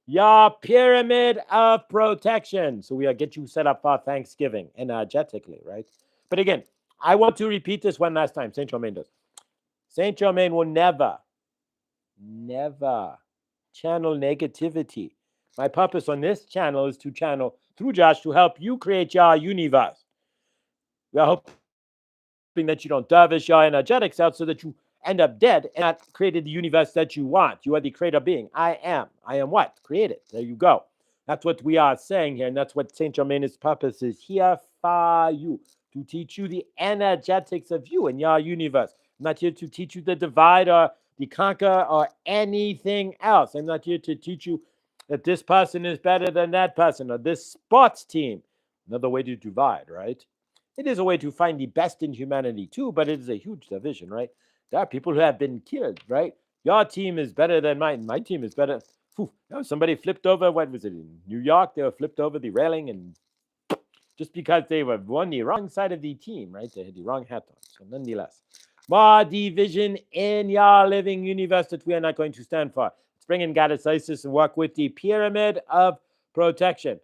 Speaker 1: your pyramid of protection. So we are get you set up for Thanksgiving energetically, right? But again, I want to repeat this one last time. Saint Germain does. Saint Germain will never channel negativity. My purpose on this channel is to channel through Josh to help you create your universe. We are hoping that you don't dervish your energetics out so that you end up dead and not created the universe that you want. You are the creator being. I am. I am what? Created. There you go. That's what we are saying here, and that's what Saint Germain's purpose is here for you, to teach you the energetics of you and your universe. I'm not here to teach you the divide or the conquer or anything else. I'm not here to teach you that this person is better than that person or this sports team. Another way to divide, right? It is a way to find the best in humanity too, but it is a huge division, right? There are people who have been killed, right? Your team is better than mine. My team is better. Somebody flipped over, what was it, in New York? They were flipped over the railing and just because they were on the wrong side of the team, right? They had the wrong hat on. So nonetheless, more division in your living universe that we are not going to stand for.
Speaker 2: bring in Goddess Isis and work with the pyramid of protection.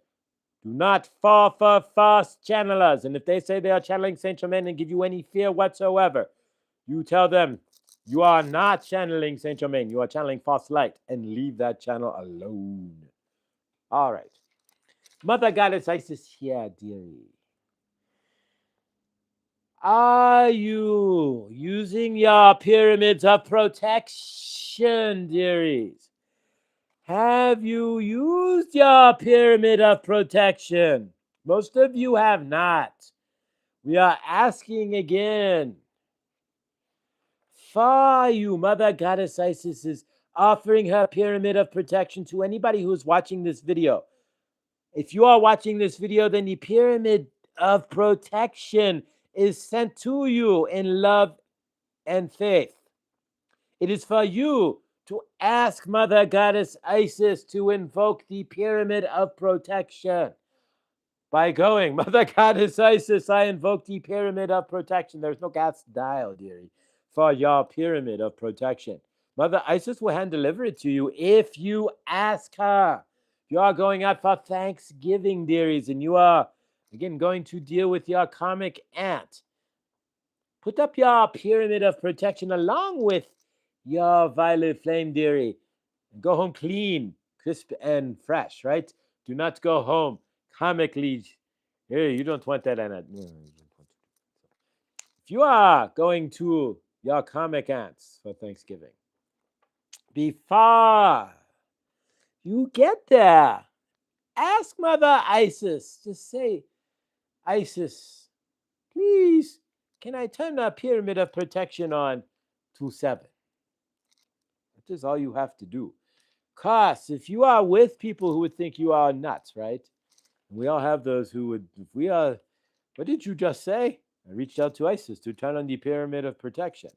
Speaker 2: Do not fall for false channelers. And if they say they are channeling Saint Germain and give you any fear whatsoever, you tell them you are not channeling Saint Germain. You are channeling false light, and leave that channel alone. All right. Mother Goddess Isis here, dearie. Are you using your pyramids of protection, dearies? Have you used your pyramid of protection? Most of you have not. We are asking again. For you, Mother Goddess Isis is offering her pyramid of protection to anybody who's watching this video. If you are watching this video, then the pyramid of protection is sent to you in love and faith. It is for you to ask Mother Goddess Isis to invoke the pyramid of protection. By going, Mother Goddess Isis, I invoke the pyramid of protection. There's no gas dial, dearie, for your pyramid of protection. Mother Isis will hand deliver it to you if you ask her. You are going out for Thanksgiving, dearies, and you are, again, going to deal with your karmic aunt. Put up your pyramid of protection along with your violet flame, dearie. Go home clean, crisp, and fresh, right? Do not go home karmically. Hey, you don't want that, Anna. No, if you are going to your karmic aunts for Thanksgiving, before you get there, ask Mother Isis. Just say, Isis, please, can I turn the pyramid of protection on to 7? That is all you have to do. Cause if you are with people who would think you are nuts, right? And we all have those who would, if we are, what did you just say? I reached out to Isis to turn on the pyramid of protection.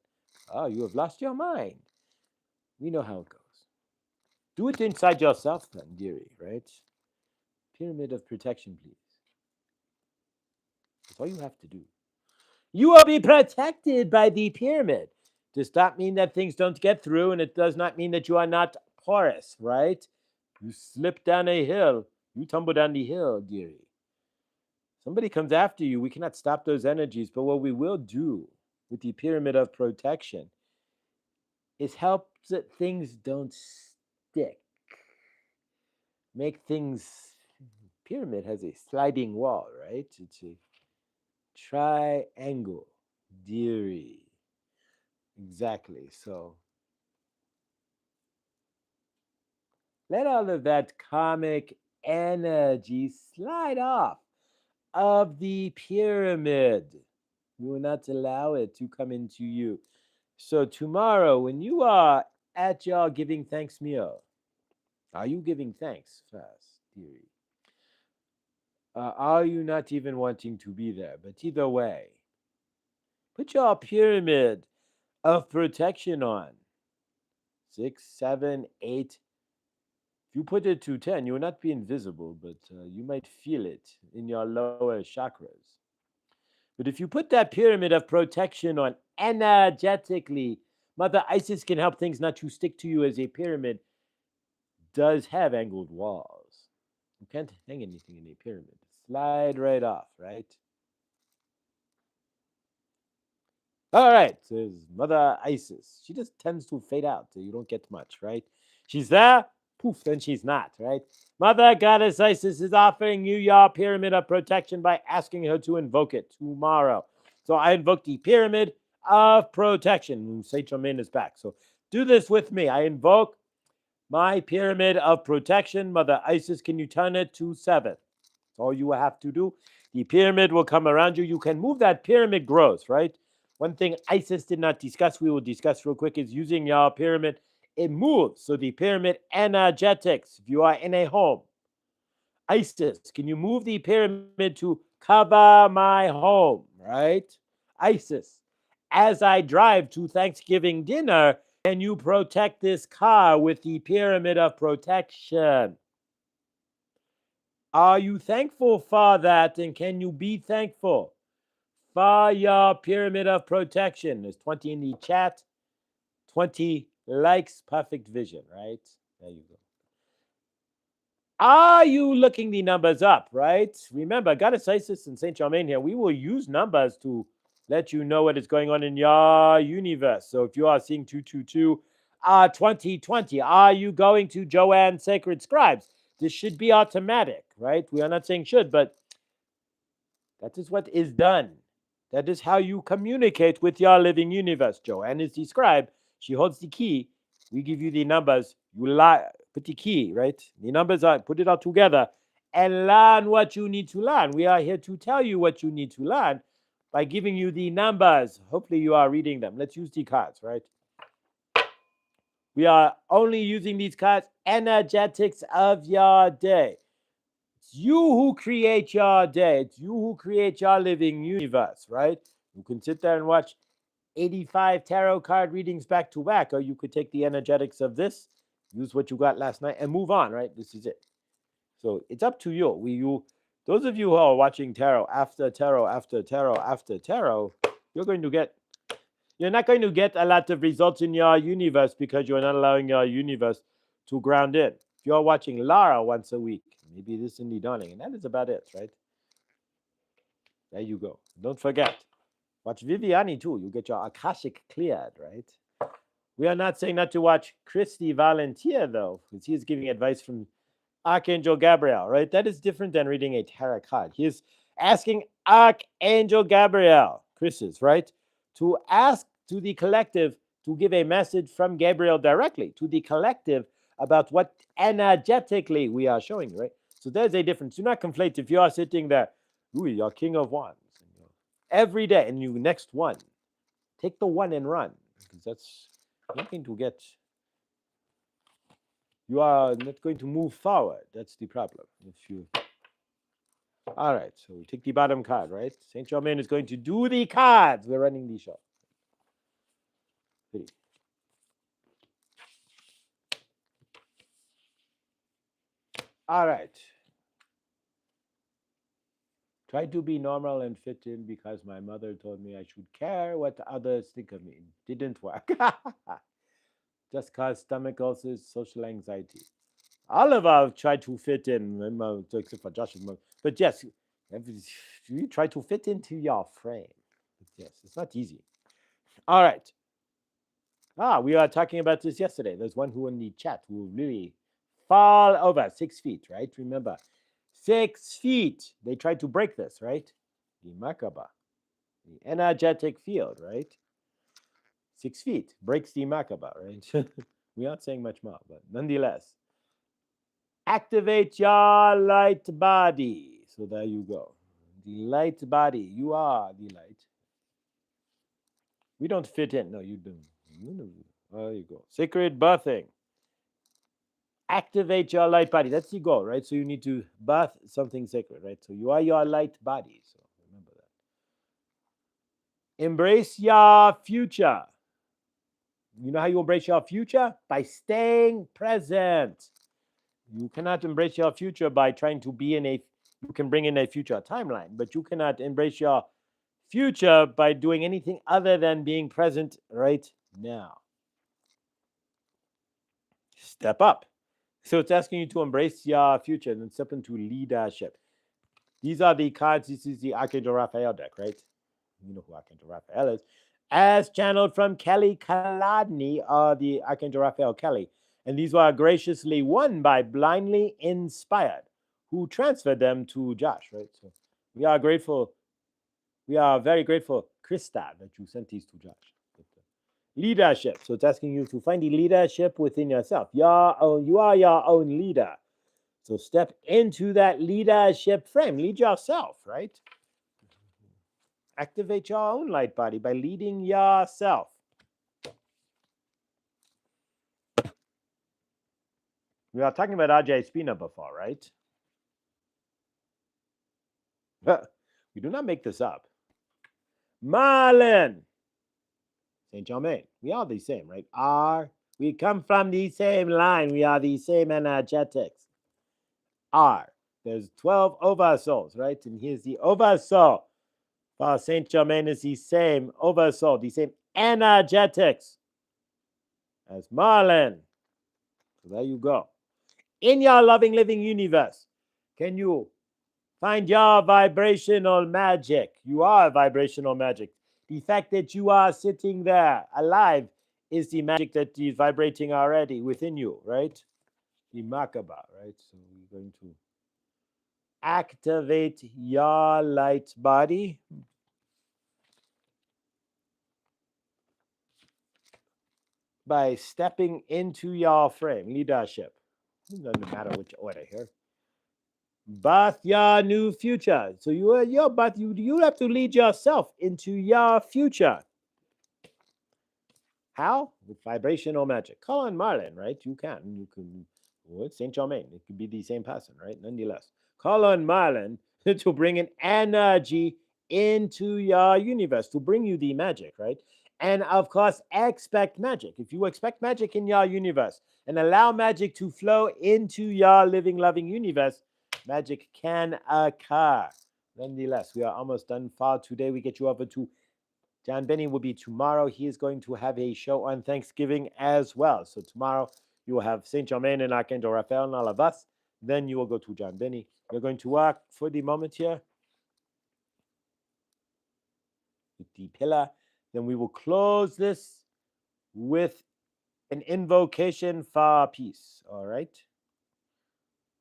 Speaker 2: Oh, you have lost your mind. We know how it goes. Do it inside yourself then, dearie, right? Pyramid of protection, please. That's all you have to do. You will be protected by the pyramid. Does not mean that things don't get through, and it does not mean that you are not porous, right? You slip down a hill, you tumble down the hill, dearie. Somebody comes after you, we cannot stop those energies, but what we will do with the pyramid of protection is help that things don't stick. Make things, pyramid has a sliding wall, right? It's a triangle, dearie. Exactly. So let all of that karmic energy slide off of the pyramid. You will not allow it to come into you. So tomorrow, when you are at your giving thanks meal, are you giving thanks first, dearie? Are you not even wanting to be there? But either way, put your pyramid of protection on. 6, 7, 8. If you put it to 10, you will not be invisible, but you might feel it in your lower chakras. But if you put that pyramid of protection on energetically, Mother Isis can help things not to stick to you, as a pyramid does have angled walls. You can't hang anything in a pyramid. Slide right off, right? All right, says Mother Isis. She just tends to fade out, so you don't get much, right? She's there, poof, then she's not, right? Mother Goddess Isis is offering you your pyramid of protection by asking her to invoke it tomorrow. So I invoke the pyramid of protection. Saint Germain is back. So do this with me. I invoke my pyramid of protection. Mother Isis, can you turn it to 7? That's all you have to do. The pyramid will come around you. You can move that pyramid grows, right? One thing Isis did not discuss, we will discuss real quick, is using your pyramid. It moves. So the pyramid energetics, if you are in a home, Isis, can you move the pyramid to cover my home, right? Isis, as I drive to Thanksgiving dinner, can you protect this car with the pyramid of protection? Are you thankful for that? And can you be thankful for your pyramid of protection? There's 20 in the chat, 20 likes, perfect vision, right? There you go. Are you looking the numbers up, right? Remember, Goddess Isis and Saint Germain here, we will use numbers to let you know what is going on in your universe. So if you are seeing 222, 2020, are you going to Joanne's Sacred Scribes? This should be automatic, right? We are not saying should, but that is what is done. That is how you communicate with your living universe. Joanne is the scribe. She holds the key. We give you the numbers. You put the key, right? The numbers are, put it all together and learn what you need to learn. We are here to tell you what you need to learn by giving you the numbers. Hopefully you are reading them. Let's use the cards, right? We are only using these cards, energetics of your day. It's you who create your day. It's you who create your living universe, right? You can sit there and watch 85 tarot card readings back to back, or you could take the energetics of this, use what you got last night, and move on, right? This is it. So it's up to you. Those of you who are watching tarot after tarot after tarot after tarot, you're not going to get a lot of results in your universe because you're not allowing your universe to ground in. If you're watching Lara once a week, maybe this in the dawning, and that is about it, right? There you go. Don't forget. Watch Viviani too. You get your Akashic cleared, right? We are not saying not to watch Christy Valentier, though, because he is giving advice from Archangel Gabriel, right? That is different than reading a tarot card. He is asking Archangel Gabriel, Chris's, right, to ask to the collective to give a message from Gabriel directly to the collective about what energetically we are showing, right? So there's a difference. Do not conflate. If you are sitting there, ooh, you're King of Wands, every day, and you next one, take the one and run, because that's not going to get. You are not going to move forward. That's the problem. If you. All right, so we take the bottom card, right? Saint Germain is going to do the cards. We're running the show. Pretty. All right. Try to be normal and fit in because my mother told me I should care what others think of me. Didn't work. Just cause stomach ulcers, social anxiety. All of us try to fit in, except for Josh's mom. But yes, you try to fit into your frame. But yes, it's not easy. All right. We were talking about this yesterday. There's one who in the chat who really fall over 6 feet, right? Remember, 6 feet. They tried to break this, right? The Merkaba, the energetic field, right? 6 feet breaks the Merkaba, right? We aren't saying much more, but nonetheless. Activate your light body. So there you go. The light body. You are the light. We don't fit in. No, you don't. There you go. Sacred birthing. Activate your light body. That's the goal, right? So you need to birth something sacred, right? So you are your light body. So remember that. Embrace your future. You know how you embrace your future? By staying present. You cannot embrace your future by trying to be you can bring in a future timeline, but you cannot embrace your future by doing anything other than being present right now. Step up. So it's asking you to embrace your future and then step into leadership. These are the cards. This is the Archangel Raphael deck, right? You know who Archangel Raphael is. As channeled from Kelly Kaladny, the Archangel Raphael Kelly. And these were graciously won by Blindly Inspired, who transferred them to Josh, right? So we are grateful. We are very grateful, Krista, that you sent these to Josh. Leadership. So it's asking you to find the leadership within yourself. You are your own leader. So step into that leadership frame. Lead yourself, right? Activate your own light body by leading yourself. We are talking about Ajay Spina before, right? We do not make this up. Marlin. Saint Germain. We are the same, right? We come from the same line. We are the same energetics. There's 12 oversouls, right? And here's the oversoul. For Saint Germain is the same oversoul, the same energetics as Marlin. So there you go. In your loving, living universe, can you find your vibrational magic? You are vibrational magic. The fact that you are sitting there alive is the magic that is vibrating already within you, right? The Makaba, right? So we're going to activate your light body by stepping into your frame, leadership. It doesn't matter which order here. Birth your new future. So you have to lead yourself into your future. How? With vibrational magic. Call on Marlin, right? You can. Well, it's Saint Germain. It could be the same person, right? Nonetheless. Call on Marlin to bring an energy into your universe, to bring you the magic, right? And of course, expect magic. If you expect magic in your universe and allow magic to flow into your living, loving universe, magic can occur. Nonetheless, we are almost done for today. We get you over to John Benny will be tomorrow. He is going to have a show on Thanksgiving as well. So tomorrow you will have Saint Germain and Archangel Raphael and all of us. Then you will go to John Benny. We're going to work for the moment here with the pillar. Then we will close this with an invocation for peace. All right.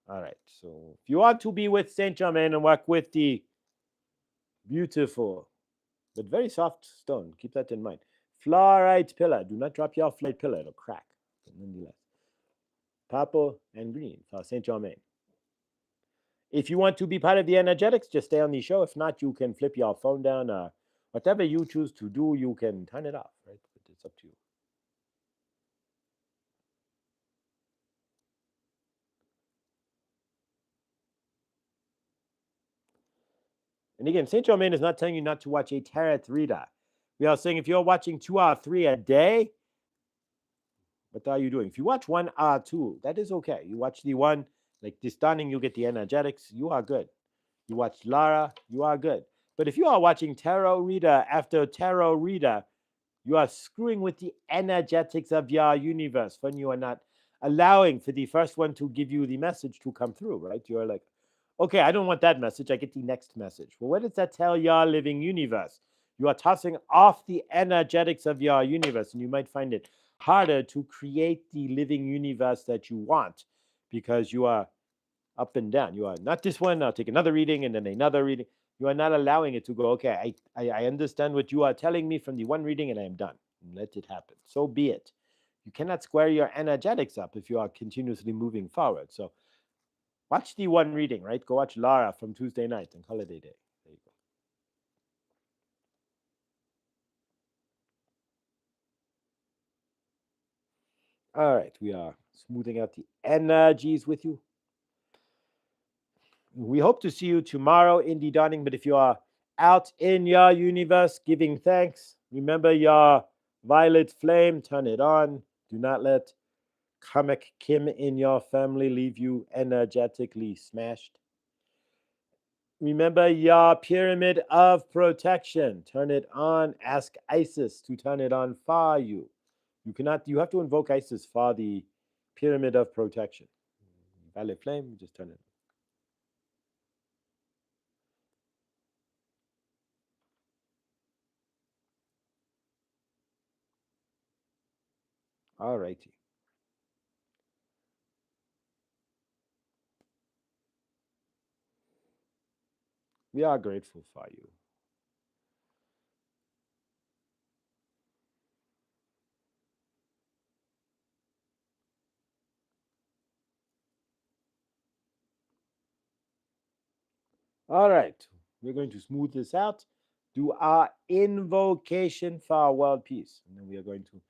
Speaker 2: All right. So if you want to be with Saint Germain and work with the beautiful but very soft stone, keep that in mind. Fluorite pillar. Do not drop your fluorite pillar, it'll crack. But nonetheless. Purple and green for Saint Germain. If you want to be part of the energetics, just stay on the show. If not, you can flip your phone down. Whatever you choose to do, you can turn it off, right? But it's up to you. And again, Saint Germain is not telling you not to watch a tarot reader. We are saying if you're watching 2 or 3 a day, what are you doing? If you watch 1 or 2, that is okay. You watch the one, like this dawning, you get the energetics, you are good. You watch Lara, you are good. But if you are watching tarot reader after tarot reader, you are screwing with the energetics of your universe when you are not allowing for the first one to give you the message to come through, right? You're like, okay, I don't want that message. I get the next message. Well, what does that tell your living universe? You are tossing off the energetics of your universe, and you might find it harder to create the living universe that you want because you are up and down. You are not this one, I'll take another reading and then another reading. You are not allowing it to go, okay, I understand what you are telling me from the one reading and I am done. Let it happen. So be it. You cannot square your energetics up if you are continuously moving forward. So watch the one reading, right? Go watch Lara from Tuesday night and holiday day. There you go. All right, we are smoothing out the energies with you. We hope to see you tomorrow in the dawning, but if you are out in your universe giving thanks, remember your violet flame, turn it on. Do not let Kamek Kim in your family leave you energetically smashed. Remember your pyramid of protection. Turn it on. Ask Isis to turn it on for you. You have to invoke Isis for the pyramid of protection. Violet flame, just turn it on. All righty. We are grateful for you. All right, we're going to smooth this out, do our invocation for our world peace, and then we are going to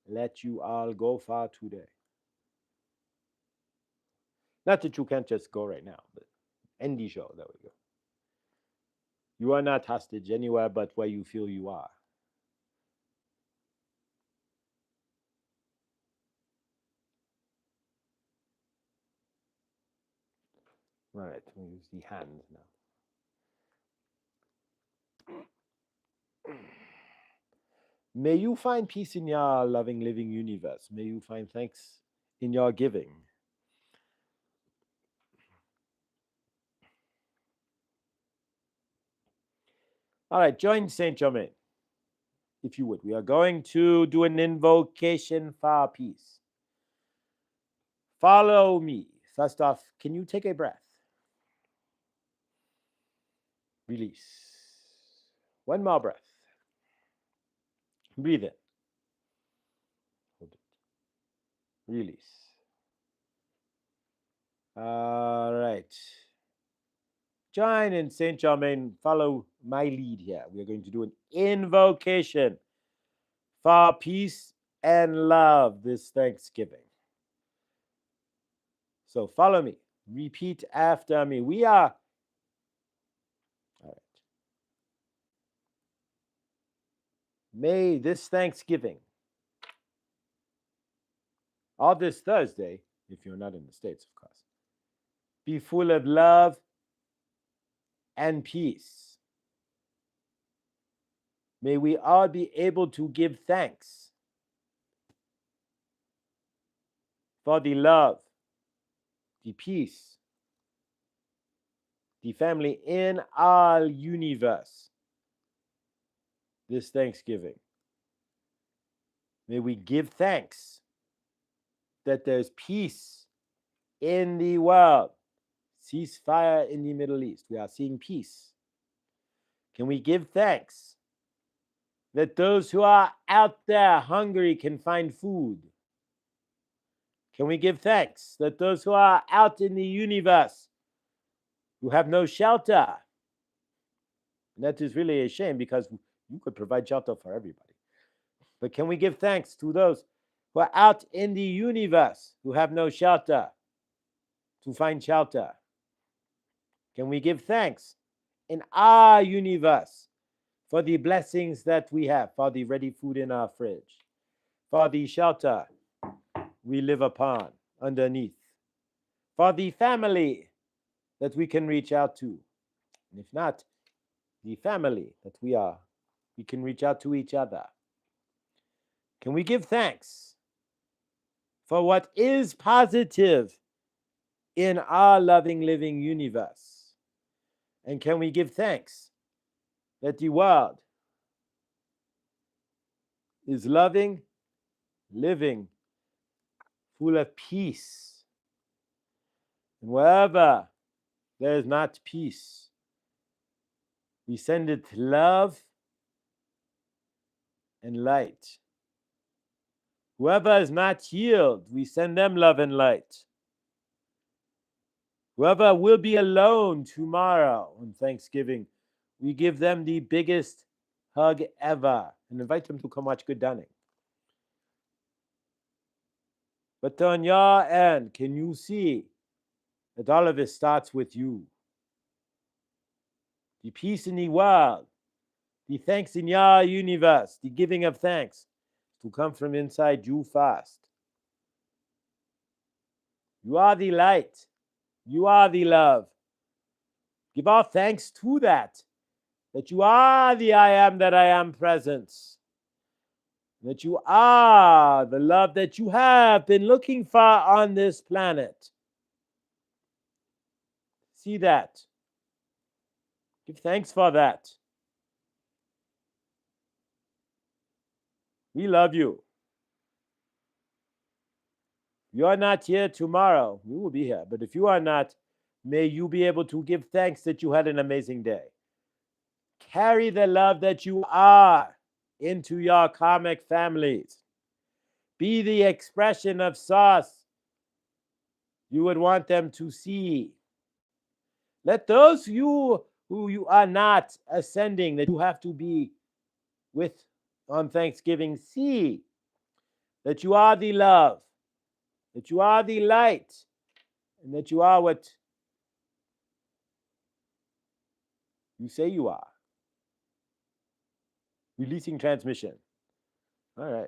Speaker 2: let you all go for today. Not that you can't just go right now, but end the show. There we go. You are not hostage anywhere but where you feel you are. All right, we'll use the hands now. May you find peace in your loving, living universe. May you find thanks in your giving. All right, join Saint Germain, if you would. We are going to do an invocation for peace. Follow me. First off, can you take a breath? Release. One more breath. Breathe in. Hold it. Release. All right. Join in Saint Germain. Follow my lead here. We are going to do an invocation for peace and love this Thanksgiving. So follow me. Repeat after me. We are. All right. May this Thanksgiving, or this Thursday, if you're not in the States, of course, be full of love and peace. May we all be able to give thanks for the love, the peace, the family in our universe this Thanksgiving. May we give thanks that there's peace in the world. Ceasefire in the Middle East. We are seeing peace. Can we give thanks that those who are out there hungry can find food? Can we give thanks that those who are out in the universe who have no shelter? And that is really a shame because you could provide shelter for everybody. But can we give thanks to those who are out in the universe who have no shelter to find shelter? Can we give thanks in our universe for the blessings that we have, for the ready food in our fridge, for the shelter we live upon underneath, for the family that we can reach out to, and if not, the family that we can reach out to each other? Can we give thanks for what is positive in our loving, living universe? And can we give thanks that the world is loving, living, full of peace? And wherever there is not peace, we send it love and light. Whoever is not healed, we send them love and light. Whoever will be alone tomorrow on Thanksgiving, we give them the biggest hug ever and invite them to come watch Good Dunning. But on your end, can you see that all of it starts with you? The peace in the world, the thanks in your universe, the giving of thanks to come from inside you first. You are the light. You are the love. Give all thanks to that you are the I am that I am presence. That you are the love that you have been looking for on this planet. See that. Give thanks for that. We love you. You are not here tomorrow. We will be here. But if you are not, may you be able to give thanks that you had an amazing day. Carry the love that you are into your karmic families. Be the expression of source you would want them to see. Let those who you are not ascending, that you have to be with on Thanksgiving, see that you are the love, that you are the light, and that you are what you say you are. Releasing transmission. All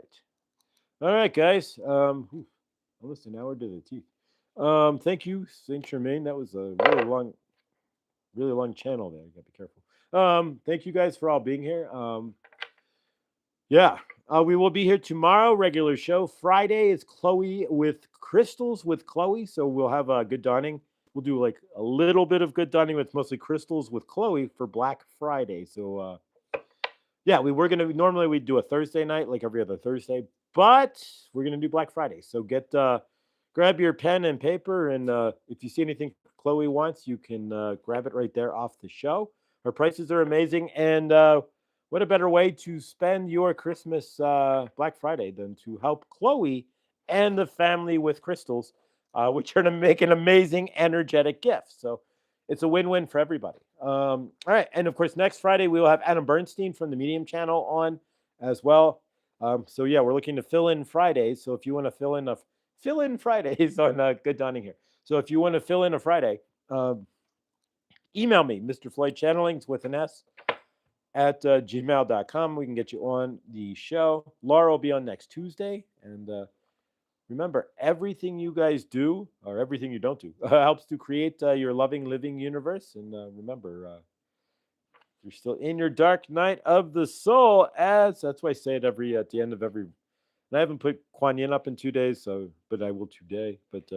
Speaker 2: right, guys. Almost an hour to the teeth. Thank you, Saint Germain. That was a really long channel there. You gotta be careful. Thank you guys for all being here. Yeah. We will be here tomorrow, regular show. Friday is Chloe with crystals with Chloe. So we'll have a good dawning. We'll do like a little bit of good dawning with mostly crystals with Chloe for Black Friday. So yeah, we were gonna normally we'd do a Thursday night like every other Thursday, but we're gonna do Black Friday. So get grab your pen and paper, and if you see anything Chloe wants, you can grab it right there off the show. Her prices are amazing, and what a better way to spend your Christmas Black Friday than to help Chloe and the family with crystals, which are to make an amazing energetic gift. So it's a win-win for everybody. All right, and of course, next Friday we will have Adam Bernstein from the Medium channel on as well. So yeah, we're looking to fill in Fridays. So if you want to fill in Fridays on Good Dawning here. So if you want to fill in a Friday, email me, Mr. Floyd Channelings with an S at gmail.com. We can get you on the show. Laura will be on next Tuesday, and remember, everything you guys do, or everything you don't do, helps to create your loving, living universe. And remember, you're still in your dark night of the soul. As that's why I say it at the end of every. And I haven't put Kuan Yin up in 2 days, but I will today. But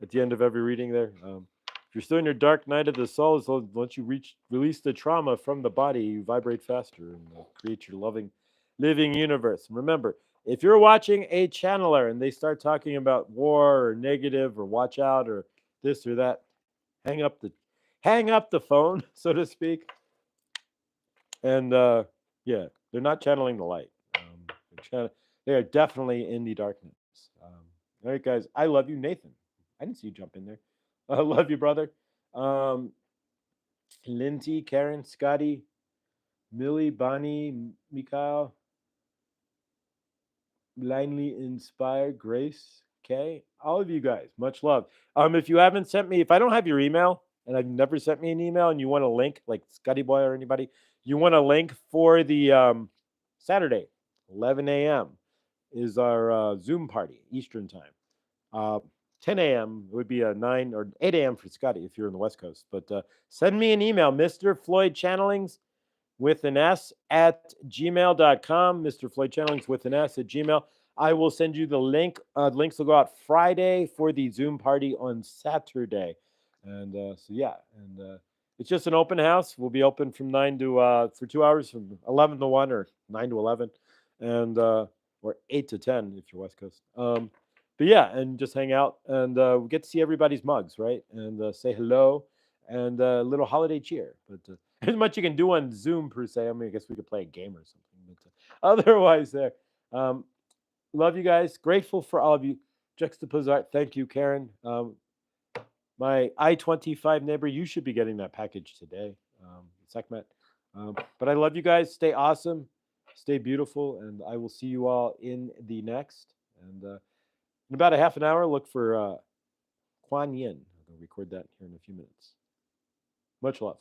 Speaker 2: at the end of every reading, there, if you're still in your dark night of the soul, so once you release the trauma from the body, you vibrate faster and create your loving, living universe. And remember, if you're watching a channeler and they start talking about war or negative or watch out or this or that, hang up the phone, so to speak. And yeah, they're not channeling the light. They are definitely in the darkness. All right, guys, I love you, Nathan. I didn't see you jump in there. I love you, brother. Lindsay, Karen, Scotty, Millie, Bonnie, Mikhail, blindly inspired, Grace, Kay, all of you guys, much love. If you haven't sent me, if I don't have your email and I've never sent me an email and you want a link, like Scotty Boy or anybody, you want a link for the Saturday, 11 a.m. is our Zoom party, Eastern time. 10 a.m. would be a 9 or 8 a.m. for Scotty if you're in the West Coast. But send me an email, Mr. Floyd Channelings with an S at gmail.com. Mr. Floyd Channelings with an S at Gmail. I will send you the link. Links will go out Friday for the Zoom party on Saturday. And so, yeah. And it's just an open house. We'll be open from 9 to, for 2 hours, from 11 to 1 or 9 to 11. And, or 8 to 10 if you're West Coast. But yeah, and just hang out and we get to see everybody's mugs, right? And say hello and a little holiday cheer. But there's much you can do on Zoom per se. I mean, I guess we could play a game or something. But otherwise, there. Love you guys. Grateful for all of you. Juxtapose art. Thank you, Karen. My I-25 neighbor, you should be getting that package today, Sekhmet. But I love you guys. Stay awesome. Stay beautiful. And I will see you all in the next. And in about a half an hour, look for Kuan Yin. I'll record that here in a few minutes. Much love.